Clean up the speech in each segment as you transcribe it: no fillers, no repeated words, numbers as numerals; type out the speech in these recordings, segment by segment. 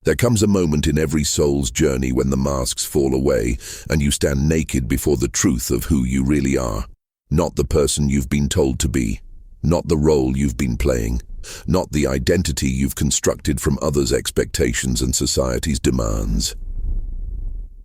There comes a moment in every soul's journey when the masks fall away and you stand naked before the truth of who you really are. Not the person you've been told to be, not the role you've been playing, not the identity you've constructed from others' expectations and society's demands,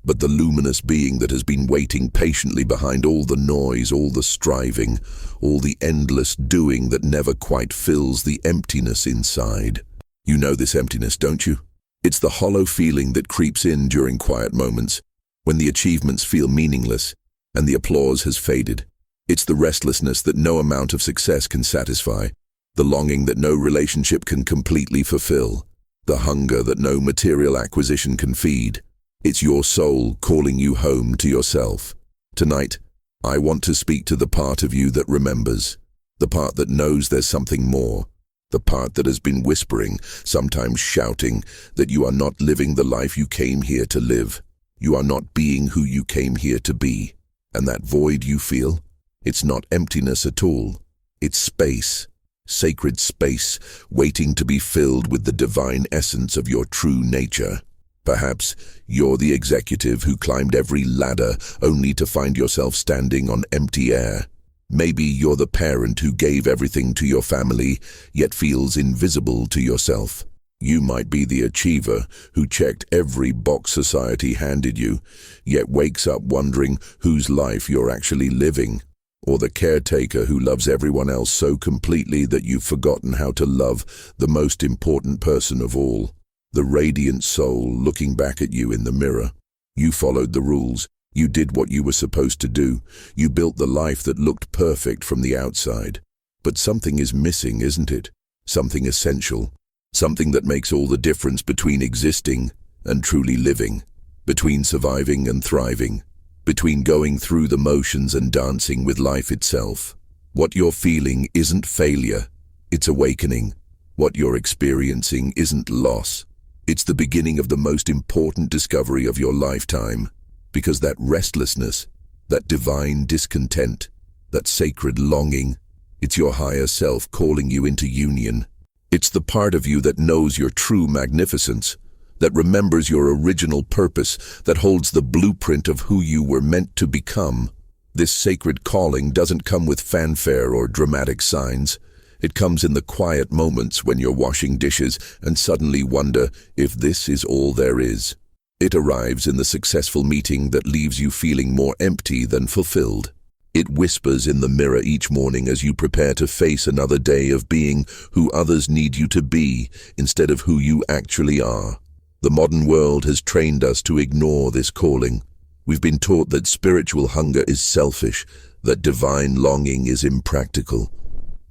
but the luminous being that has been waiting patiently behind all the noise, all the striving, all the endless doing that never quite fills the emptiness inside. You know this emptiness, don't you? It's the hollow feeling that creeps in during quiet moments, when the achievements feel meaningless and the applause has faded. It's the restlessness that no amount of success can satisfy, the longing that no relationship can completely fulfill, the hunger that no material acquisition can feed. It's your soul calling you home to yourself. Tonight, I want to speak to the part of you that remembers, the part that knows there's something more, the part that has been whispering, sometimes shouting, that you are not living the life you came here to live. You are not being who you came here to be. And that void you feel, it's not emptiness at all. It's space, sacred space, waiting to be filled with the divine essence of your true nature. Perhaps you're the executive who climbed every ladder only to find yourself standing on empty air. Maybe you're the parent who gave everything to your family, yet feels invisible to yourself. You might be the achiever who checked every box society handed you, yet wakes up wondering whose life you're actually living. Or the caretaker who loves everyone else so completely that you've forgotten how to love the most important person of all. The radiant soul looking back at you in the mirror. You followed the rules. You did what you were supposed to do. You built the life that looked perfect from the outside. But something is missing, isn't it? Something essential. Something that makes all the difference between existing and truly living. Between surviving and thriving. Between going through the motions and dancing with life itself. What you're feeling isn't failure. It's awakening. What you're experiencing isn't loss. It's the beginning of the most important discovery of your lifetime. Because that restlessness, that divine discontent, that sacred longing, it's your higher self calling you into union. It's the part of you that knows your true magnificence, that remembers your original purpose, that holds the blueprint of who you were meant to become. This sacred calling doesn't come with fanfare or dramatic signs. It comes in the quiet moments when you're washing dishes and suddenly wonder if this is all there is. It arrives in the successful meeting that leaves you feeling more empty than fulfilled. It whispers in the mirror each morning as you prepare to face another day of being who others need you to be instead of who you actually are. The modern world has trained us to ignore this calling. We've been taught that spiritual hunger is selfish, that divine longing is impractical,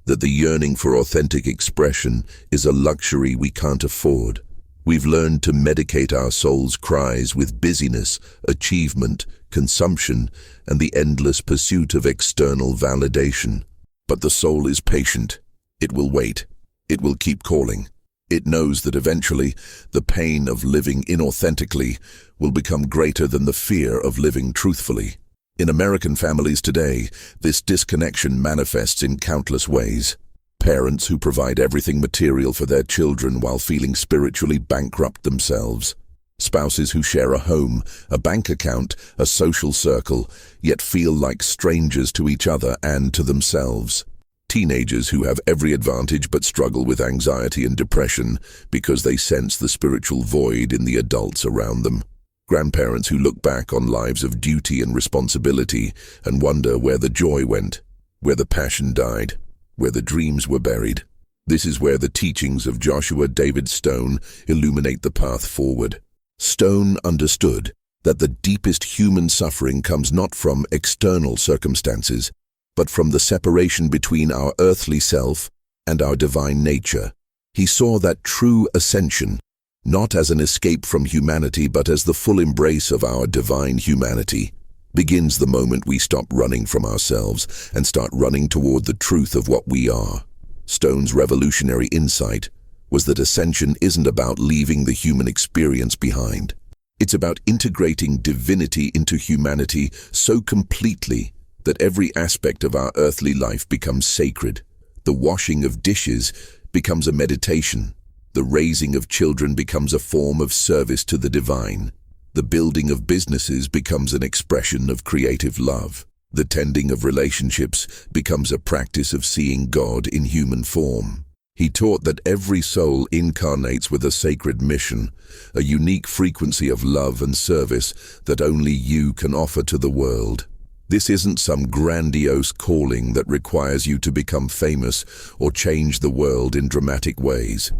that the yearning for authentic expression is a luxury we can't afford. We've learned to medicate our soul's cries with busyness, achievement, consumption, and the endless pursuit of external validation. But the soul is patient. It will wait. It will keep calling. It knows that eventually the pain of living inauthentically will become greater than the fear of living truthfully. In American families today, this disconnection manifests in countless ways. Parents who provide everything material for their children while feeling spiritually bankrupt themselves. Spouses who share a home, a bank account, a social circle, yet feel like strangers to each other and to themselves. Teenagers who have every advantage but struggle with anxiety and depression because they sense the spiritual void in the adults around them. Grandparents who look back on lives of duty and responsibility and wonder where the joy went, where the passion died, where the dreams were buried. This is where the teachings of Joshua David Stone illuminate the path forward. Stone understood that the deepest human suffering comes not from external circumstances, but from the separation between our earthly self and our divine nature. He saw that true ascension, not as an escape from humanity but as the full embrace of our divine humanity, begins the moment we stop running from ourselves and start running toward the truth of what we are. Stone's revolutionary insight was that ascension isn't about leaving the human experience behind. It's about integrating divinity into humanity so completely that every aspect of our earthly life becomes sacred. The washing of dishes becomes a meditation. The raising of children becomes a form of service to the divine. The building of businesses becomes an expression of creative love. The tending of relationships becomes a practice of seeing God in human form. He taught that every soul incarnates with a sacred mission, a unique frequency of love and service that only you can offer to the world. This isn't some grandiose calling that requires you to become famous or change the world in dramatic ways.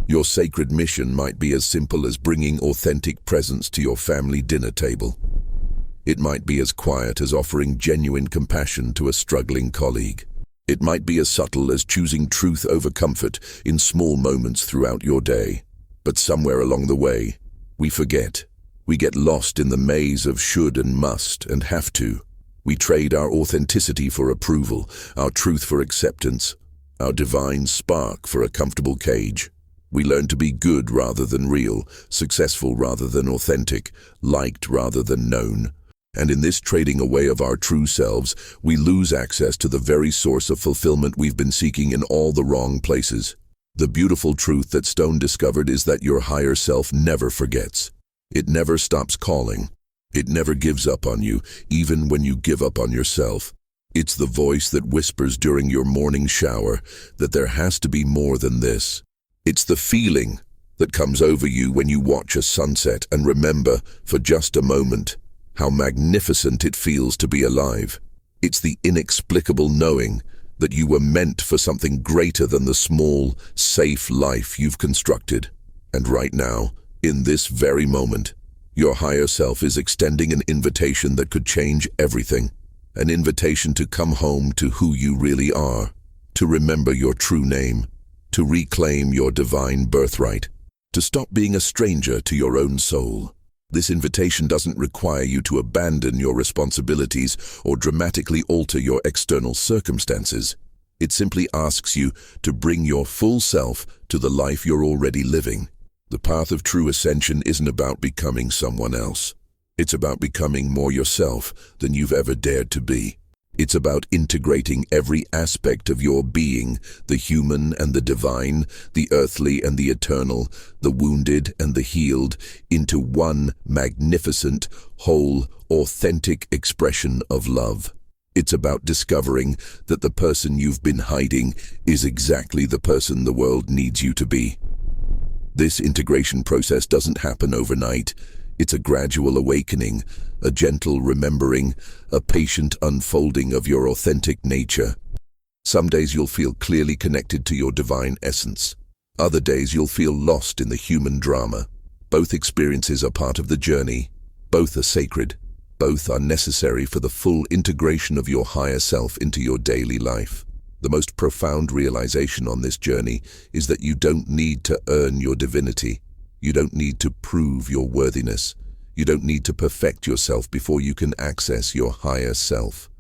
Your sacred mission might be as simple as bringing authentic presents to your family dinner table. It might be as quiet as offering genuine compassion to a struggling colleague. It might be as subtle as choosing truth over comfort in small moments throughout your day. But somewhere along the way, we forget. We get lost in the maze of should and must and have to. We trade our authenticity for approval, our truth for acceptance, our divine spark for a comfortable cage. We learn to be good rather than real, successful rather than authentic, liked rather than known. And in this trading away of our true selves, we lose access to the very source of fulfillment we've been seeking in all the wrong places. The beautiful truth that Stone discovered is that your higher self never forgets. It never stops calling. It never gives up on you, even when you give up on yourself. It's the voice that whispers during your morning shower that there has to be more than this. It's the feeling that comes over you when you watch a sunset and remember, for just a moment, how magnificent it feels to be alive. It's the inexplicable knowing that you were meant for something greater than the small, safe life you've constructed. And right now, in this very moment, your higher self is extending an invitation that could change everything. An invitation to come home to who you really are, to remember your true name, to reclaim your divine birthright, to stop being a stranger to your own soul. This invitation doesn't require you to abandon your responsibilities or dramatically alter your external circumstances. It simply asks you to bring your full self to the life you're already living. The path of true ascension isn't about becoming someone else. It's about becoming more yourself than you've ever dared to be. It's about integrating every aspect of your being, the human and the divine, the earthly and the eternal, the wounded and the healed, into one magnificent, whole, authentic expression of love. It's about discovering that the person you've been hiding is exactly the person the world needs you to be. This integration process doesn't happen overnight. It's a gradual awakening, a gentle remembering, a patient unfolding of your authentic nature. Some days you'll feel clearly connected to your divine essence. Other days you'll feel lost in the human drama. Both experiences are part of the journey. Both are sacred. Both are necessary for the full integration of your higher self into your daily life. The most profound realization on this journey is that you don't need to earn your divinity. You don't need to prove your worthiness. You don't need to perfect yourself before you can access your higher self.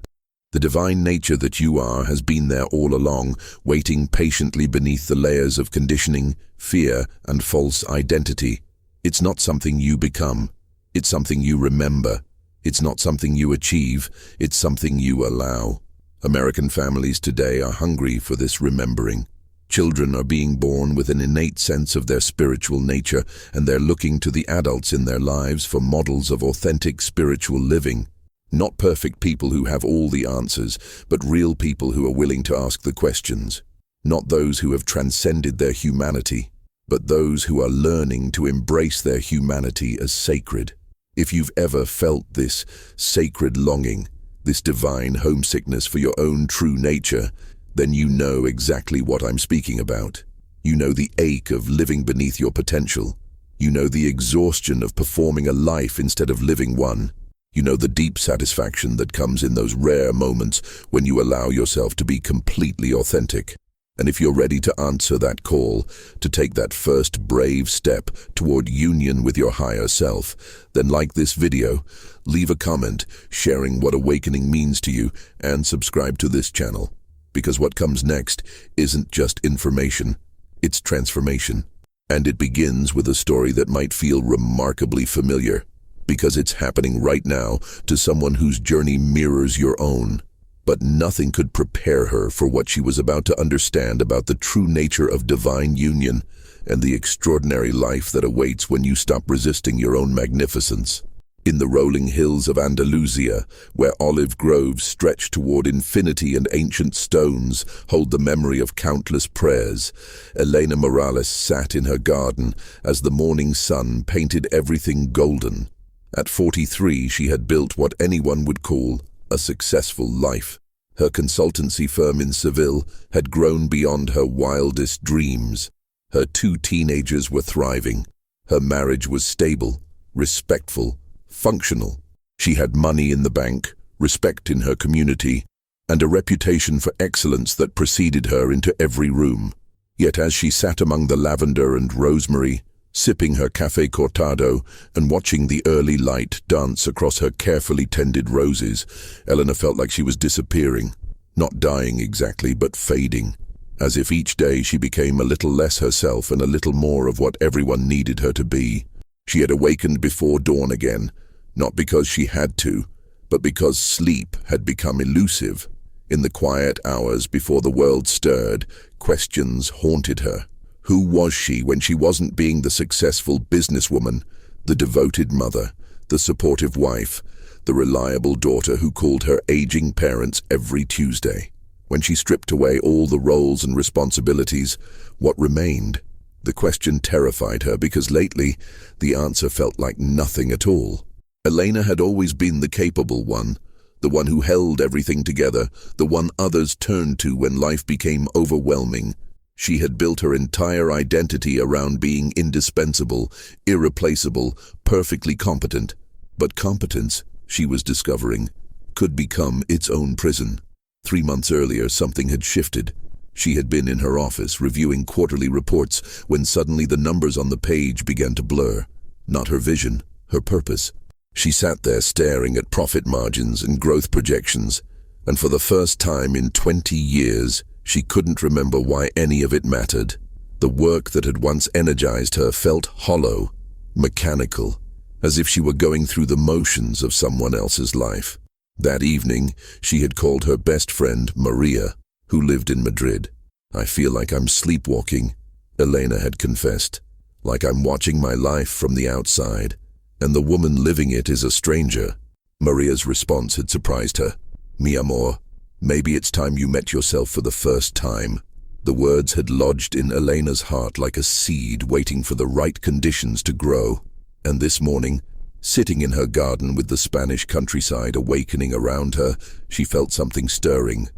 The divine nature that you are has been there all along, waiting patiently beneath the layers of conditioning, fear, and false identity. It's not something you become. It's something you remember. It's not something you achieve. It's something you allow. American families today are hungry for this remembering. Children are being born with an innate sense of their spiritual nature, and they're looking to the adults in their lives for models of authentic spiritual living. Not perfect people who have all the answers, but real people who are willing to ask the questions. Not those who have transcended their humanity, but those who are learning to embrace their humanity as sacred. If you've ever felt this sacred longing, this divine homesickness for your own true nature, then you know exactly what I'm speaking about. You know the ache of living beneath your potential. You know the exhaustion of performing a life instead of living one. You know the deep satisfaction that comes in those rare moments when you allow yourself to be completely authentic. And if you're ready to answer that call, to take that first brave step toward union with your higher self, then like this video, leave a comment sharing what awakening means to you, and subscribe to this channel. Because what comes next isn't just information, it's transformation. And it begins with a story that might feel remarkably familiar, because it's happening right now to someone whose journey mirrors your own. But nothing could prepare her for what she was about to understand about the true nature of divine union and the extraordinary life that awaits when you stop resisting your own magnificence. In the rolling hills of Andalusia, where olive groves stretch toward infinity and ancient stones hold the memory of countless prayers, Elena Morales sat in her garden as the morning sun painted everything golden. At 43, she had built what anyone would call a successful life. Her consultancy firm in Seville had grown beyond her wildest dreams. Her 2 teenagers were thriving. Her marriage was stable, respectful, functional. She had money in the bank, respect in her community, and a reputation for excellence that preceded her into every room. Yet as she sat among the lavender and rosemary, sipping her café cortado and watching the early light dance across her carefully tended roses, Elena felt like she was disappearing, not dying exactly, but fading, as if each day she became a little less herself and a little more of what everyone needed her to be. She had awakened before dawn again, not because she had to, but because sleep had become elusive. In the quiet hours before the world stirred, questions haunted her. Who was she when she wasn't being the successful businesswoman, the devoted mother, the supportive wife, the reliable daughter who called her aging parents every Tuesday? When she stripped away all the roles and responsibilities, what remained? The question terrified her because lately the answer felt like nothing at all. Elena had always been the capable one, the one who held everything together, the one others turned to when life became overwhelming. She had built her entire identity around being indispensable, irreplaceable, perfectly competent. But competence, she was discovering, could become its own prison. 3 months earlier, something had shifted. She had been in her office reviewing quarterly reports when suddenly the numbers on the page began to blur. Not her vision, her purpose. She sat there staring at profit margins and growth projections, and for the first time in 20 years, she couldn't remember why any of it mattered. The work that had once energized her felt hollow, mechanical, as if she were going through the motions of someone else's life. That evening, she had called her best friend, Maria, who lived in Madrid. "I feel like I'm sleepwalking," Elena had confessed, "like I'm watching my life from the outside, and the woman living it is a stranger." Maria's response had surprised her. "Mi amor, maybe it's time you met yourself for the first time." The words had lodged in Elena's heart like a seed waiting for the right conditions to grow. And this morning, sitting in her garden with the Spanish countryside awakening around her, she felt something stirring.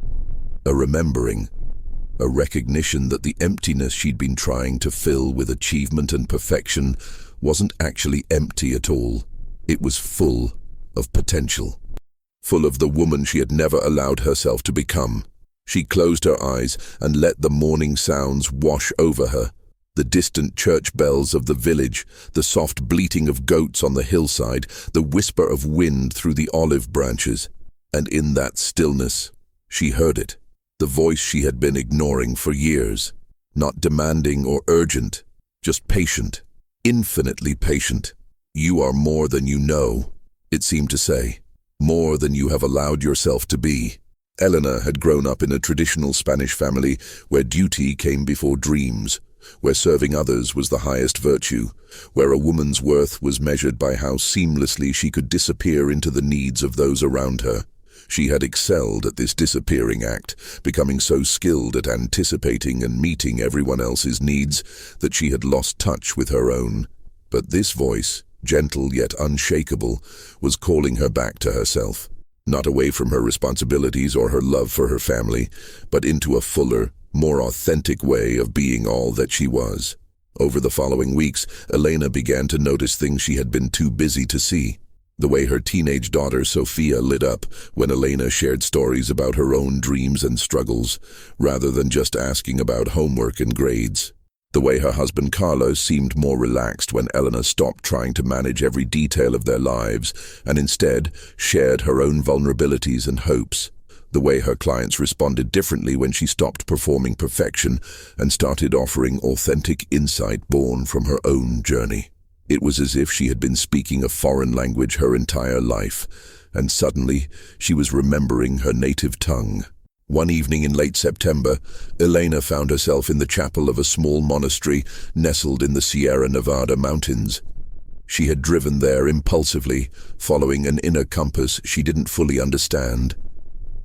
A remembering. A recognition that the emptiness she'd been trying to fill with achievement and perfection wasn't actually empty at all. It was full of potential. Full of the woman she had never allowed herself to become. She closed her eyes and let the morning sounds wash over her. The distant church bells of the village, the soft bleating of goats on the hillside, the whisper of wind through the olive branches. And in that stillness, she heard it. The voice she had been ignoring for years. Not demanding or urgent, just patient. Infinitely patient. "You are more than you know," it seemed to say. "More than you have allowed yourself to be." Elena had grown up in a traditional Spanish family where duty came before dreams, where serving others was the highest virtue, where a woman's worth was measured by how seamlessly she could disappear into the needs of those around her. She had excelled at this disappearing act, becoming so skilled at anticipating and meeting everyone else's needs that she had lost touch with her own. But this voice, gentle yet unshakable, was calling her back to herself, not away from her responsibilities or her love for her family, but into a fuller, more authentic way of being all that she was. Over the following weeks, Elena began to notice things she had been too busy to see. The way her teenage daughter Sofia lit up when Elena shared stories about her own dreams and struggles, rather than just asking about homework and grades. The way her husband Carlos seemed more relaxed when Elena stopped trying to manage every detail of their lives and instead shared her own vulnerabilities and hopes. The way her clients responded differently when she stopped performing perfection and started offering authentic insight born from her own journey. It was as if she had been speaking a foreign language her entire life, and suddenly she was remembering her native tongue. One evening in late September, Elena found herself in the chapel of a small monastery nestled in the Sierra Nevada mountains. She had driven there impulsively, following an inner compass she didn't fully understand.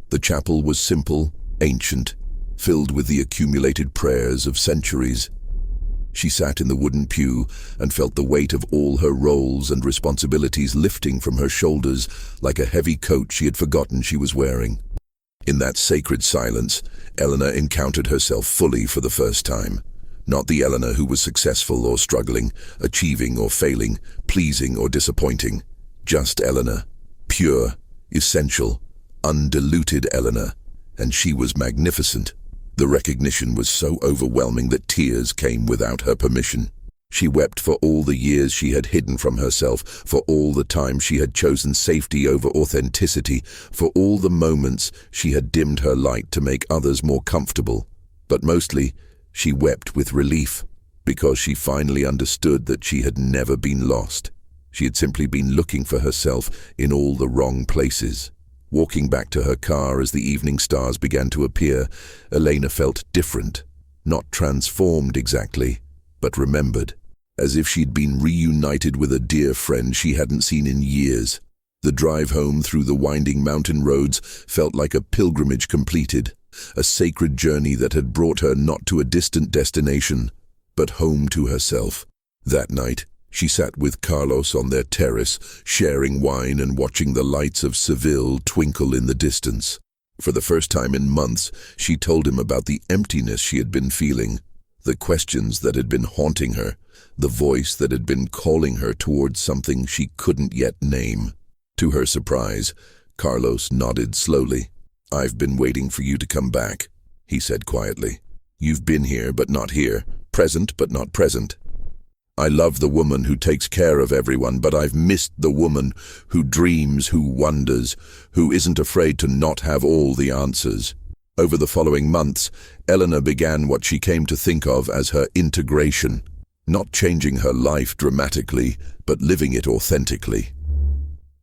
The chapel was simple, ancient, filled with the accumulated prayers of centuries. She sat in the wooden pew and felt the weight of all her roles and responsibilities lifting from her shoulders like a heavy coat she had forgotten she was wearing. In that sacred silence, Elena encountered herself fully for the first time. Not the Elena who was successful or struggling, achieving or failing, pleasing or disappointing. Just Elena. Pure, essential, undiluted Elena. And she was magnificent. The recognition was so overwhelming that tears came without her permission. She wept for all the years she had hidden from herself, for all the time she had chosen safety over authenticity, for all the moments she had dimmed her light to make others more comfortable. But mostly, she wept with relief, because she finally understood that she had never been lost. She had simply been looking for herself in all the wrong places. Walking back to her car as the evening stars began to appear, Elena felt different, not transformed exactly, but remembered, as if she'd been reunited with a dear friend she hadn't seen in years. The drive home through the winding mountain roads felt like a pilgrimage completed, a sacred journey that had brought her not to a distant destination, but home to herself. That night, she sat with Carlos on their terrace, sharing wine and watching the lights of Seville twinkle in the distance. For the first time in months, she told him about the emptiness she had been feeling, the questions that had been haunting her, the voice that had been calling her towards something she couldn't yet name. To her surprise, Carlos nodded slowly. "I've been waiting for you to come back," he said quietly. "You've been here but not here, present but not present. I love the woman who takes care of everyone, but I've missed the woman who dreams, who wonders, who isn't afraid to not have all the answers." Over the following months, Elena began what she came to think of as her integration, not changing her life dramatically, but living it authentically.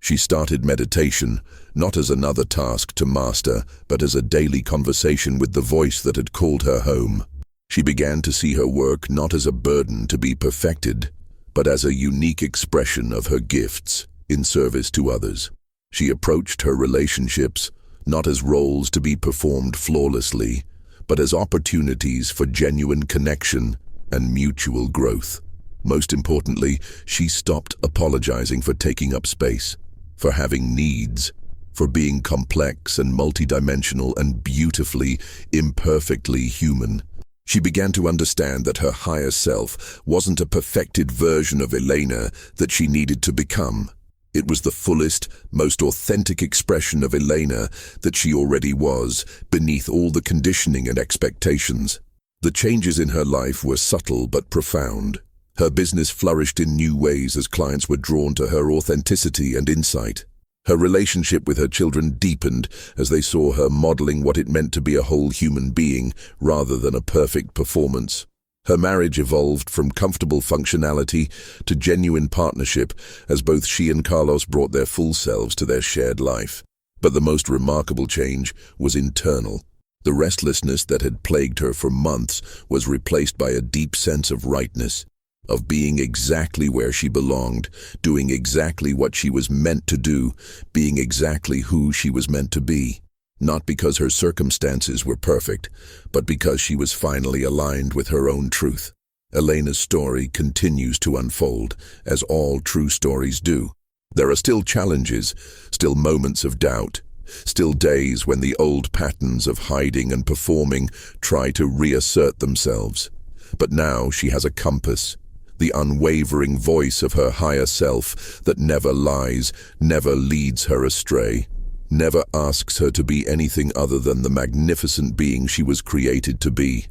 She started meditation, not as another task to master, but as a daily conversation with the voice that had called her home. She began to see her work not as a burden to be perfected, but as a unique expression of her gifts in service to others. She approached her relationships not as roles to be performed flawlessly, but as opportunities for genuine connection and mutual growth. Most importantly, she stopped apologizing for taking up space, for having needs, for being complex and multidimensional and beautifully, imperfectly human. She began to understand that her higher self wasn't a perfected version of Elena that she needed to become. It was the fullest, most authentic expression of Elena that she already was, beneath all the conditioning and expectations. The changes in her life were subtle but profound. Her business flourished in new ways as clients were drawn to her authenticity and insight. Her relationship with her children deepened as they saw her modeling what it meant to be a whole human being rather than a perfect performance. Her marriage evolved from comfortable functionality to genuine partnership as both she and Carlos brought their full selves to their shared life. But the most remarkable change was internal. The restlessness that had plagued her for months was replaced by a deep sense of rightness, of being exactly where she belonged, doing exactly what she was meant to do, being exactly who she was meant to be. Not because her circumstances were perfect, but because she was finally aligned with her own truth. Elena's story continues to unfold, as all true stories do. There are still challenges, still moments of doubt, still days when the old patterns of hiding and performing try to reassert themselves. But now she has a compass, the unwavering voice of her higher self that never lies, never leads her astray, never asks her to be anything other than the magnificent being she was created to be.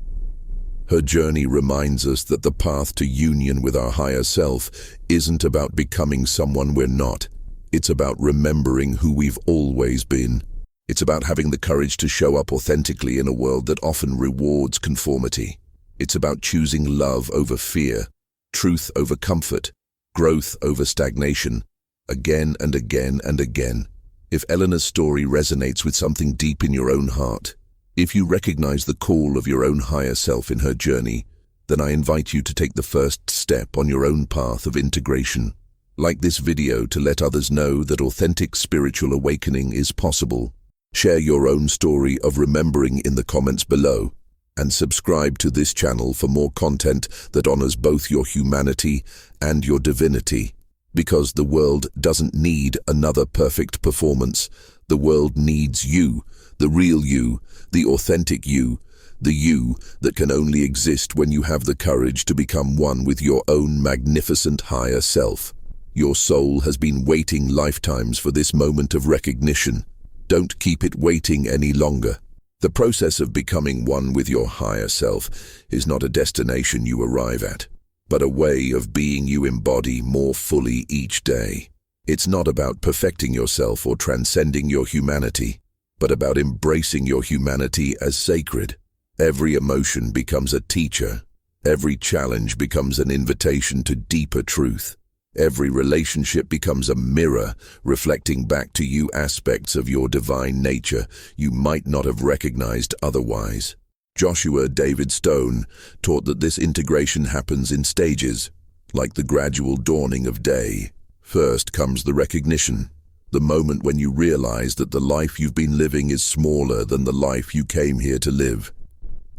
Her journey reminds us that the path to union with our higher self isn't about becoming someone we're not. It's about remembering who we've always been. It's about having the courage to show up authentically in a world that often rewards conformity. It's about choosing love over fear, truth over comfort, growth over stagnation, again and again and again. If Eleanor's story resonates with something deep in your own heart, if you recognize the call of your own higher self in her journey, then I invite you to take the first step on your own path of integration. Like this video to let others know that authentic spiritual awakening is possible. Share your own story of remembering in the comments below, and subscribe to this channel for more content that honors both your humanity and your divinity. Because the world doesn't need another perfect performance. The world needs you, the real you, the authentic you, the you that can only exist when you have the courage to become one with your own magnificent higher self. Your soul has been waiting lifetimes for this moment of recognition. Don't keep it waiting any longer. The process of becoming one with your higher self is not a destination you arrive at, but a way of being you embody more fully each day. It's not about perfecting yourself or transcending your humanity, but about embracing your humanity as sacred. Every emotion becomes a teacher. Every challenge becomes an invitation to deeper truth. Every relationship becomes a mirror, reflecting back to you aspects of your divine nature you might not have recognized otherwise. Joshua David Stone taught that this integration happens in stages, like the gradual dawning of day. First comes the recognition, the moment when you realize that the life you've been living is smaller than the life you came here to live.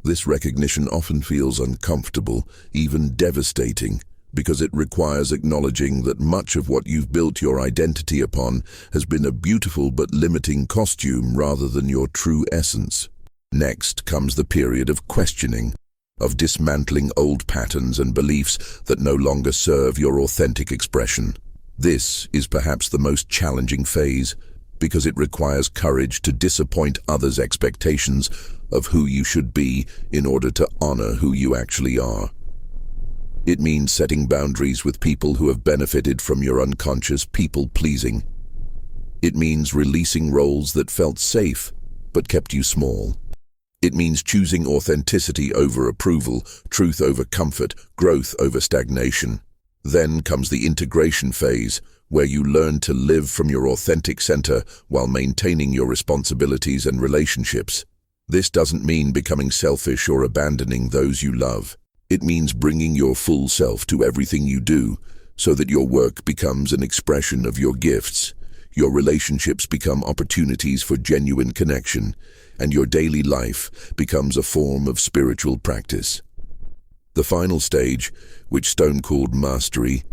This recognition often feels uncomfortable, even devastating, because it requires acknowledging that much of what you've built your identity upon has been a beautiful but limiting costume rather than your true essence. Next comes the period of questioning, of dismantling old patterns and beliefs that no longer serve your authentic expression. This is perhaps the most challenging phase, because it requires courage to disappoint others' expectations of who you should be in order to honor who you actually are. It means setting boundaries with people who have benefited from your unconscious people-pleasing. It means releasing roles that felt safe but kept you small. It means choosing authenticity over approval, truth over comfort, growth over stagnation. Then comes the integration phase, where you learn to live from your authentic center while maintaining your responsibilities and relationships. This doesn't mean becoming selfish or abandoning those you love. It means bringing your full self to everything you do, so that your work becomes an expression of your gifts, your relationships become opportunities for genuine connection, and your daily life becomes a form of spiritual practice. The final stage, which Stone called mastery,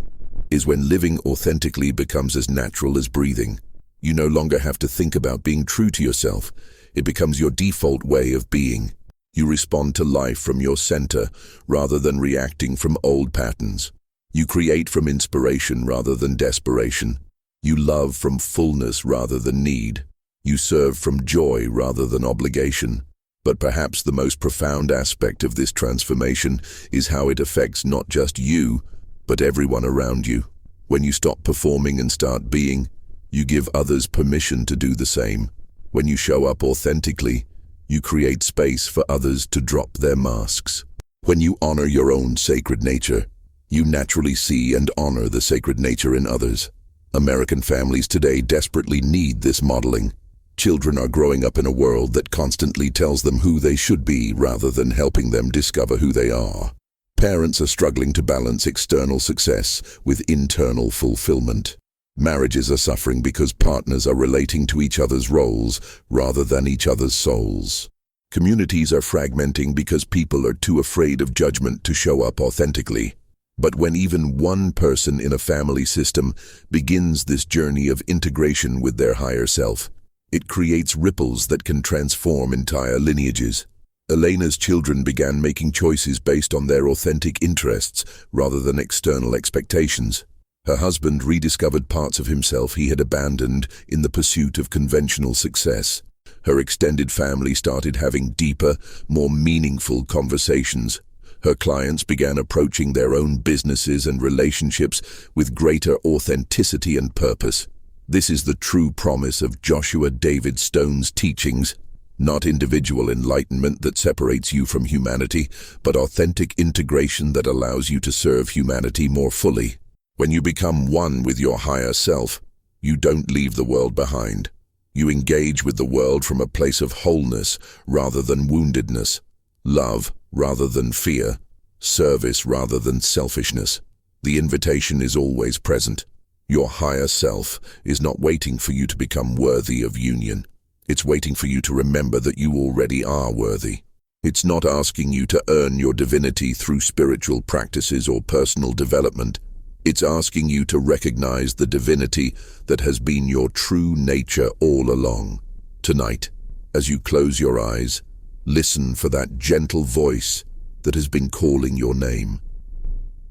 is when living authentically becomes as natural as breathing. You no longer have to think about being true to yourself. It becomes your default way of being. You respond to life from your center rather than reacting from old patterns. You create from inspiration rather than desperation. You love from fullness rather than need. You serve from joy rather than obligation. But perhaps the most profound aspect of this transformation is how it affects not just you, but everyone around you. When you stop performing and start being, you give others permission to do the same. When you show up authentically, you create space for others to drop their masks. When you honor your own sacred nature, you naturally see and honor the sacred nature in others. American families today desperately need this modeling. Children are growing up in a world that constantly tells them who they should be rather than helping them discover who they are. Parents are struggling to balance external success with internal fulfillment. Marriages are suffering because partners are relating to each other's roles rather than each other's souls. Communities are fragmenting because people are too afraid of judgment to show up authentically. But when even one person in a family system begins this journey of integration with their higher self, it creates ripples that can transform entire lineages. Elena's children began making choices based on their authentic interests rather than external expectations. Her husband rediscovered parts of himself he had abandoned in the pursuit of conventional success. Her extended family started having deeper, more meaningful conversations. Her clients began approaching their own businesses and relationships with greater authenticity and purpose. This is the true promise of Joshua David Stone's teachings. Not individual enlightenment that separates you from humanity, but authentic integration that allows you to serve humanity more fully. When you become one with your higher self, you don't leave the world behind. You engage with the world from a place of wholeness rather than woundedness, love rather than fear, service rather than selfishness. The invitation is always present. Your higher self is not waiting for you to become worthy of union. It's waiting for you to remember that you already are worthy. It's not asking you to earn your divinity through spiritual practices or personal development. It's asking you to recognize the divinity that has been your true nature all along. Tonight, as you close your eyes, listen for that gentle voice that has been calling your name.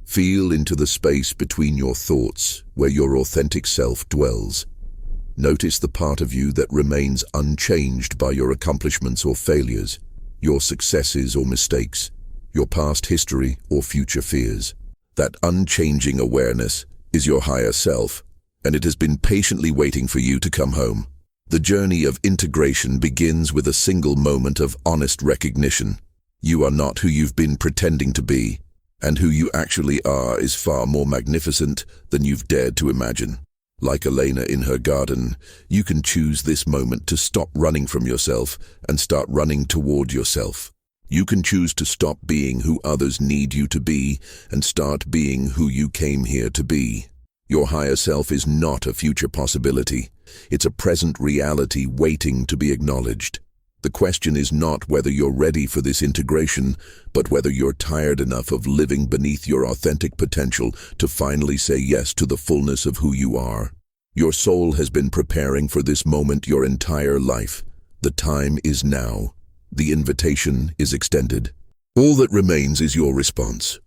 Feel into the space between your thoughts where your authentic self dwells. Notice the part of you that remains unchanged by your accomplishments or failures, your successes or mistakes, your past history or future fears. That unchanging awareness is your higher self, and it has been patiently waiting for you to come home. The journey of integration begins with a single moment of honest recognition. You are not who you've been pretending to be, and who you actually are is far more magnificent than you've dared to imagine. Like Elena in her garden, you can choose this moment to stop running from yourself and start running toward yourself. You can choose to stop being who others need you to be and start being who you came here to be. Your higher self is not a future possibility. It's a present reality waiting to be acknowledged. The question is not whether you're ready for this integration, but whether you're tired enough of living beneath your authentic potential to finally say yes to the fullness of who you are. Your soul has been preparing for this moment your entire life. The time is now. The invitation is extended. All that remains is your response.